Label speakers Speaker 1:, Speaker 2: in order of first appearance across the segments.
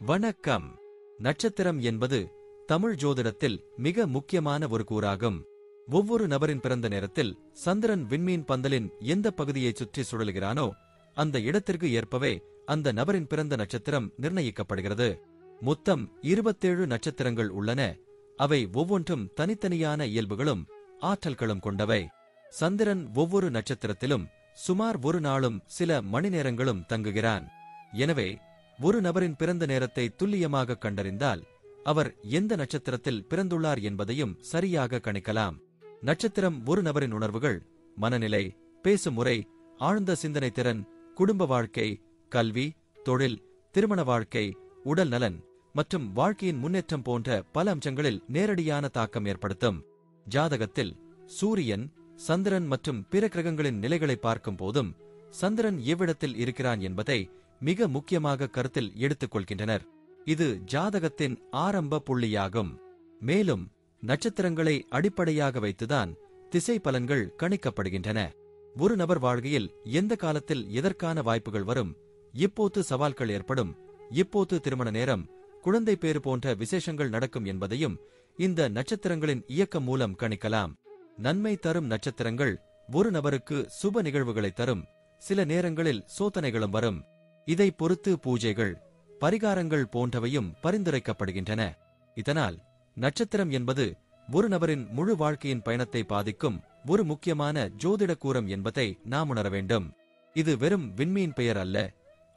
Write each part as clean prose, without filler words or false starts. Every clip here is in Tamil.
Speaker 1: வணக்கம். நட்சத்திரம் என்பது தமிழ் ஜோதிடத்தில் மிக முக்கியமான ஒரு கூறாகும். ஒவ்வொரு நபரின் பிறந்த நேரத்தில் சந்திரன் விண்மீன் பந்தலின் எந்த பகுதியைச் சுற்றி சுழலுகிறானோ அந்த இடத்திற்கு ஏற்பவே அந்த நபரின் பிறந்த நட்சத்திரம் நிர்ணயிக்கப்படுகிறது. மொத்தம் 27 நட்சத்திரங்கள் உள்ளன. அவை ஒவ்வொன்றும் தனித்தனியான இயல்புகளும் ஆற்றல்களும் கொண்டவை. சந்திரன் ஒவ்வொரு நட்சத்திரத்திலும் சுமார் ஒரு நாளும் சில மணி நேரங்களும் தங்குகிறான். எனவே ஒரு நபரின் பிறந்த நேரத்தை துல்லியமாக கண்டறிந்தால் அவர் எந்த நட்சத்திரத்தில் பிறந்துள்ளார் என்பதையும் சரியாக கணிக்கலாம். நட்சத்திரம் ஒரு நபரின் உணர்வுகள், மனநிலை, பேசும் முறை, ஆழ்ந்த சிந்தனை திறன், குடும்ப வாழ்க்கை, கல்வி, தொழில், திருமண வாழ்க்கை, உடல் நலன் மற்றும் வாழ்க்கையின் முன்னேற்றம் போன்ற பல அம்சங்களில் நேரடியான தாக்கம் ஏற்படுத்தும். ஜாதகத்தில் சூரியன், சந்திரன் மற்றும் பிற கிரகங்களின் நிலைகளை பார்க்கும் போதும் சந்திரன் எவ்விடத்தில் இருக்கிறான் என்பதை மிக முக்கியமாக கருத்தில் எடுத்துக் கொள்கின்றனர். இது ஜாதகத்தின் ஆரம்ப புள்ளியாகும். மேலும் நட்சத்திரங்களை அடிப்படையாக வைத்துதான் திசை பலன்கள் கணிக்கப்படுகின்றன. ஒரு நபர் வாழ்க்கையில் எந்த காலத்தில் எதற்கான வாய்ப்புகள் வரும், எப்போது சவால்கள் ஏற்படும், எப்போது திருமண நேரம், குழந்தை பேறு போன்ற விசேஷங்கள் நடக்கும் என்பதையும் இந்த நட்சத்திரங்களின் இயக்கம் மூலம் கணிக்கலாம். நன்மை தரும் நட்சத்திரங்கள் ஒரு நபருக்கு சுப நிகழ்வுகளை தரும். சில நேரங்களில் சோதனைகளும் வரும். இதை பொறுத்து பூஜைகள், பரிகாரங்கள் போன்றவையும் பரிந்துரைக்கப்படுகின்றன. இதனால் நட்சத்திரம் என்பது ஒரு நபரின் முழு வாழ்க்கையின் பயணத்தை பாதிக்கும் ஒரு முக்கியமான ஜோதிட கூறம் என்பதை நாம் உணர வேண்டும். இது வெறும் விண்மீன் பெயர் அல்ல,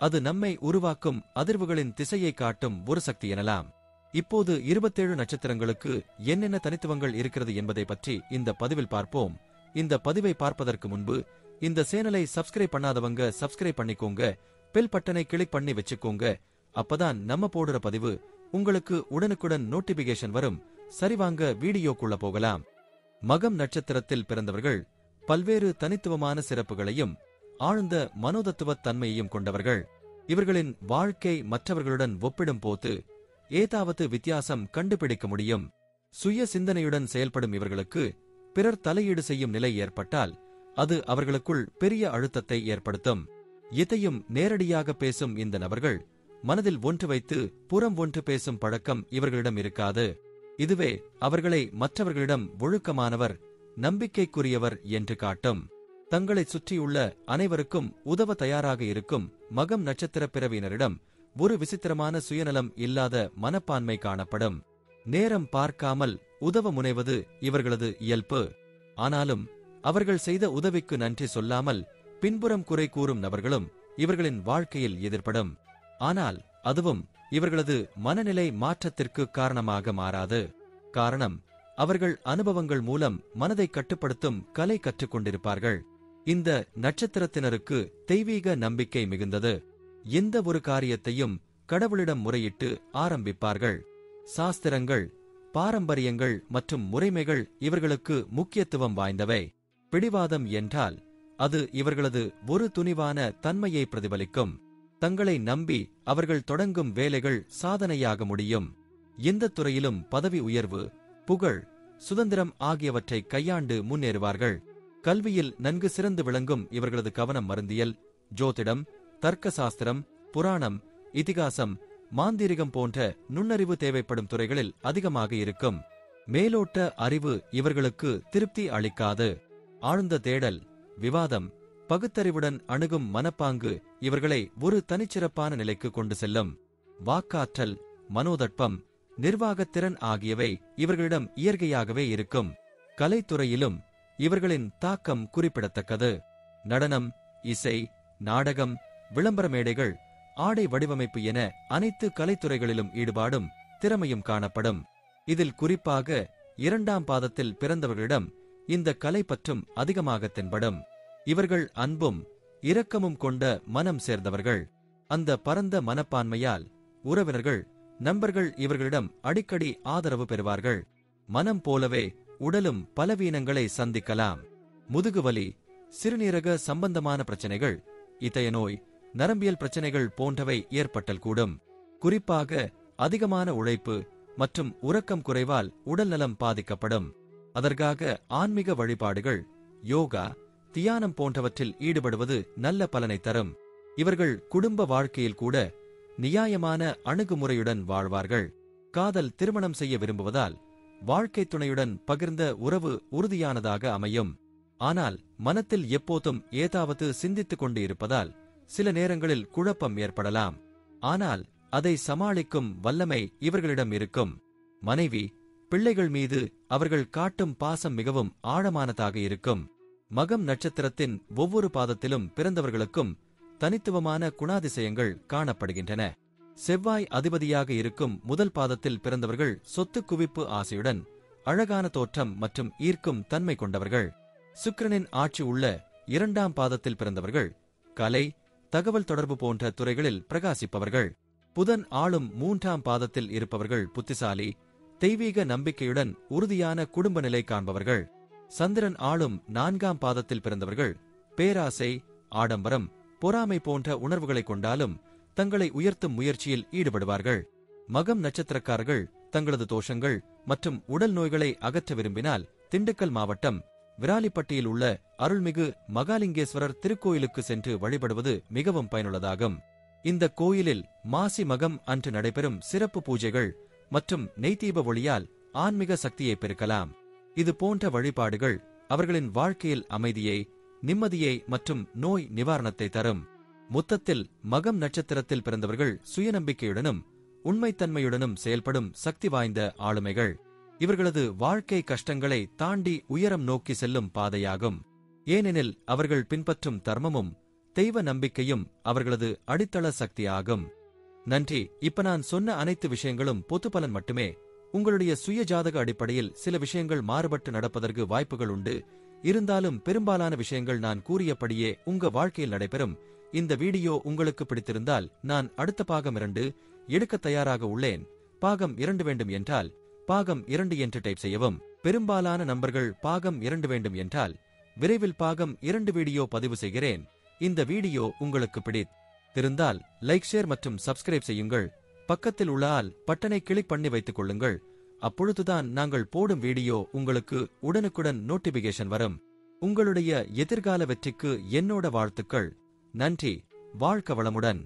Speaker 1: அது நம்மை உருவாக்கும் அதிர்வுகளின் திசையை காட்டும் ஒரு சக்தி எனலாம். இப்போது 27 நட்சத்திரங்களுக்கு என்னென்ன தனித்துவங்கள் இருக்கிறது என்பதை பற்றி இந்த பதிவில் பார்ப்போம். இந்த பதிவை பார்ப்பதற்கு முன்பு இந்த சேனலை சப்ஸ்கிரைப் பண்ணாதவங்க சப்ஸ்கிரைப் பண்ணிக்கோங்க, பெல் பட்டனை கிளிக் பண்ணி வச்சுக்கோங்க. அப்பதான் நம்ம போடுற பதிவு உங்களுக்கு உடனுக்குடன் நோட்டிபிகேஷன் வரும். சரிவாங்க வீடியோக்குள்ள போகலாம். மகம் நட்சத்திரத்தில் பிறந்தவர்கள் பல்வேறு தனித்துவமான சிறப்புகளையும் ஆழ்ந்த மனோதத்துவ தன்மையையும் கொண்டவர்கள். இவர்களின் வாழ்க்கை மற்றவர்களுடன் ஒப்பிடும் போது ஏதாவது வித்தியாசம் கண்டுபிடிக்க முடியும். சுய சிந்தனையுடன் செயல்படும் இவர்களுக்கு பிறர் தலையீடு செய்யும் நிலை ஏற்பட்டால் அது அவர்களுக்குள் பெரிய அழுத்தத்தை ஏற்படுத்தும். எதையும் நேரடியாக பேசும் இந்த நபர்கள் மனதில் ஒன்று வைத்து புறம் ஒன்று பேசும் பழக்கம் இவர்களிடம் இருக்காது. இதுவே அவர்களை மற்றவர்களிடம் ஒழுக்கமானவர், நம்பிக்கைக்குரியவர் என்று காட்டும். தங்களை சுற்றியுள்ள அனைவருக்கும் உதவ தயாராக இருக்கும் மகம் நட்சத்திர பிறவியினரிடம் ஒரு விசித்திரமான சுயநலம் இல்லாத மனப்பான்மை காணப்படும். நேரம் பார்க்காமல் உதவ முனைவது இவர்களது இயல்பு. ஆனாலும் அவர்கள் செய்த உதவிக்கு நன்றி சொல்லாமல் பின்புறம் குறை கூறும் நபர்களும் இவர்களின் வாழ்க்கையில் எதிர்ப்படும். ஆனால் அதுவும் இவர்களது மனநிலை மாற்றத்திற்கு காரணமாக மாறாது. காரணம், அவர்கள் அனுபவங்கள் மூலம் மனதை கட்டுப்படுத்தும் கலை கற்றுக்கொண்டிருப்பார்கள். இந்த நட்சத்திரத்தினருக்கு தெய்வீக நம்பிக்கை மிகுந்தது. எந்த ஒரு காரியத்தையும் கடவுளிடம் முறையிட்டு ஆரம்பிப்பார்கள். சாஸ்திரங்கள், பாரம்பரியங்கள் மற்றும் முறைமைகள் இவர்களுக்கு முக்கியத்துவம் வாய்ந்தவை. பிடிவாதம் என்றால் அது இவர்களது ஒரு துணிவான தன்மையை பிரதிபலிக்கும். தங்களை நம்பி அவர்கள் தொடங்கும் வேலைகள் சாதனையாக முடியும். எந்த துறையிலும் பதவி உயர்வு, புகழ், சுதந்திரம் ஆகியவற்றை கையாண்டு முன்னேறுவார்கள். கல்வியில் நன்கு சிறந்து விளங்கும் இவர்களது கவனம் மருந்தியல், ஜோதிடம், தர்க்க சாஸ்திரம், புராணம், இதிகாசம், மாந்திரிகம் போன்ற நுண்ணறிவு தேவைப்படும் துறைகளில் அதிகமாக இருக்கும். மேலோட்ட அறிவு இவர்களுக்கு திருப்தி அளிக்காது. ஆழ்ந்த தேடல், விவாதம், பகுத்தறிவுடன் அணுகும் மனப்பாங்கு இவர்களை ஒரு தனிச்சிறப்பான நிலைக்கு கொண்டு செல்லும். வாக்காற்றல், மனோதட்பம், நிர்வாகத்திறன் ஆகியவை இவர்களிடம் இயற்கையாகவே இருக்கும். கலைத்துறையிலும் இவர்களின் தாக்கம் குறிப்பிடத்தக்கது. நடனம், இசை, நாடகம், விளம்பர மேடைகள், ஆடை வடிவமைப்பு என அனைத்து கலைத்துறைகளிலும் ஈடுபாடும் திறமையும் காணப்படும். இதில் குறிப்பாக 2ஆம் பாதத்தில் பிறந்தவர்களிடம் இந்த கலை பற்றும் அதிகமாக தென்படும். இவர்கள் அன்பும் இரக்கமும் கொண்ட மனம் சேர்ந்தவர்கள். அந்த பரந்த மனப்பான்மையால் உறவினர்கள், நண்பர்கள் இவர்களிடம் அடிக்கடி ஆதரவு பெறுவார்கள். மனம் போலவே உடலும் பலவீனங்களை சந்திக்கலாம். முதுகுவலி, சிறுநீரக சம்பந்தமான பிரச்சனைகள், இதய நோய், நரம்பியல் பிரச்சனைகள் போன்றவை ஏற்பட்டல் கூடும். குறிப்பாக அதிகமான உழைப்பு மற்றும் உறக்கம் குறைவால் உடல்நலம் பாதிக்கப்படும். அதற்காக ஆன்மீக வழிபாடுகள், யோகா, தியானம் போன்றவற்றில் ஈடுபடுவது நல்ல பலனை தரும். இவர்கள் குடும்ப வாழ்க்கையில் கூட நியாயமான அணுகுமுறையுடன் வாழ்வார்கள். காதல் திருமணம் செய்ய விரும்புவதால் வாழ்க்கை துணையுடன் பகிர்ந்த உறவு உறுதியானதாக அமையும். ஆனால் மனத்தில் எப்போதும் ஏதாவது சிந்தித்துக் கொண்டு இருப்பதால் சில நேரங்களில் குழப்பம் ஏற்படலாம். ஆனால் அதை சமாளிக்கும் வல்லமை இவர்களிடம் இருக்கும். மனைவி, பிள்ளைகள் மீது அவர்கள் காட்டும் பாசம் மிகவும் ஆழமானதாக இருக்கும். மகம் நட்சத்திரத்தின் ஒவ்வொரு பாதத்திலும் பிறந்தவர்களுக்கும் தனித்துவமான குணாதிசயங்கள் காணப்படுகின்றன. செவ்வாய் அதிபதியாக இருக்கும் முதல் பாதத்தில் பிறந்தவர்கள் சொத்து குவிப்பு ஆசையுடன் அழகான தோற்றம் மற்றும் ஈர்க்கும் தன்மை கொண்டவர்கள். சுக்கிரனின் ஆட்சி உள்ள இரண்டாம் பாதத்தில் பிறந்தவர்கள் கலை, தகவல் தொடர்பு போன்ற துறைகளில் பிரகாசிப்பவர்கள். புதன் ஆளும் மூன்றாம் பாதத்தில் இருப்பவர்கள் புத்திசாலி, தெய்வீக நம்பிக்கையுடன் உறுதியான குடும்ப நிலை காண்பவர்கள். சந்திரன் ஆளும் நான்காம் பாதத்தில் பிறந்தவர்கள் பேராசை, ஆடம்பரம், பொறாமை போன்ற உணர்வுகளை கொண்டாலும் தங்களை உயர்த்தும் முயற்சியில் ஈடுபடுவார்கள். மகம் நட்சத்திரக்காரர்கள் தங்களது தோஷங்கள் மற்றும் உடல் நோய்களை அகற்ற விரும்பினால் திண்டுக்கல் மாவட்டம் விராலிப்பட்டியில் உள்ள அருள்மிகு மகாலிங்கேஸ்வரர் திருக்கோயிலுக்கு சென்று வழிபடுவது மிகவும் பயனுள்ளதாகும். இந்த கோயிலில் மாசி மகம் அன்று நடைபெறும் சிறப்பு பூஜைகள் மற்றும் நெய்தீப ஒளியால் ஆன்மீக சக்தியை பெருக்கலாம். இது போன்ற வழிபாடுகள் அவர்களின் வாழ்க்கையில் அமைதியை, நிம்மதியை மற்றும் நோய் நிவாரணத்தை தரும். மொத்தத்தில் மகம் நட்சத்திரத்தில் பிறந்தவர்கள் சுயநம்பிக்கையுடனும் உண்மைத்தன்மையுடனும் செயல்படும் சக்தி வாய்ந்த ஆளுமைகள். இவர்களது வாழ்க்கை கஷ்டங்களை தாண்டி உயரம் நோக்கி செல்லும் பாதையாகும். ஏனெனில் அவர்கள் பின்பற்றும் தர்மமும் தெய்வ நம்பிக்கையும் அவர்களது அடித்தள சக்தியாகும். நன்றி. இப்ப நான் சொன்ன அனைத்து விஷயங்களும் பொதுப்பலன் மட்டுமே. உங்களுடைய சுய ஜாதக அடிப்படையில் சில விஷயங்கள் மாறுபட்டு நடப்பதற்கு வாய்ப்புகள் உண்டு. இருந்தாலும் பெரும்பாலான விஷயங்கள் நான் கூறியபடியே உங்க வாழ்க்கையில் நடைபெறும். இந்த வீடியோ உங்களுக்கு பிடித்திருந்தால் நான் அடுத்த பாகம் 2 எடுக்க தயாராக உள்ளேன். பாகம் 2 வேண்டும் என்றால் பாகம் 2 என்று டைப் செய்யவும். பெரும்பாலான நண்பர்கள் பாகம் 2 வேண்டும் என்றால் விரைவில் பாகம் 2 வீடியோ பதிவு செய்கிறேன். இந்த வீடியோ உங்களுக்கு பிடித்திருந்தால் லைக், ஷேர் மற்றும் சப்ஸ்கிரைப் செய்யுங்கள். பக்கத்தில் உள்ள ஆல் பட்டனை கிளிக் பண்ணி வைத்துக் கொள்ளுங்கள். அப்பொழுதுதான் நாங்கள் போடும் வீடியோ உங்களுக்கு உடனுக்குடன் நோட்டிபிகேஷன் வரும். உங்களுடைய எதிர்கால வெற்றிக்கு என்னோட வாழ்த்துக்கள். நன்றி. வாழ்க வளமுடன்.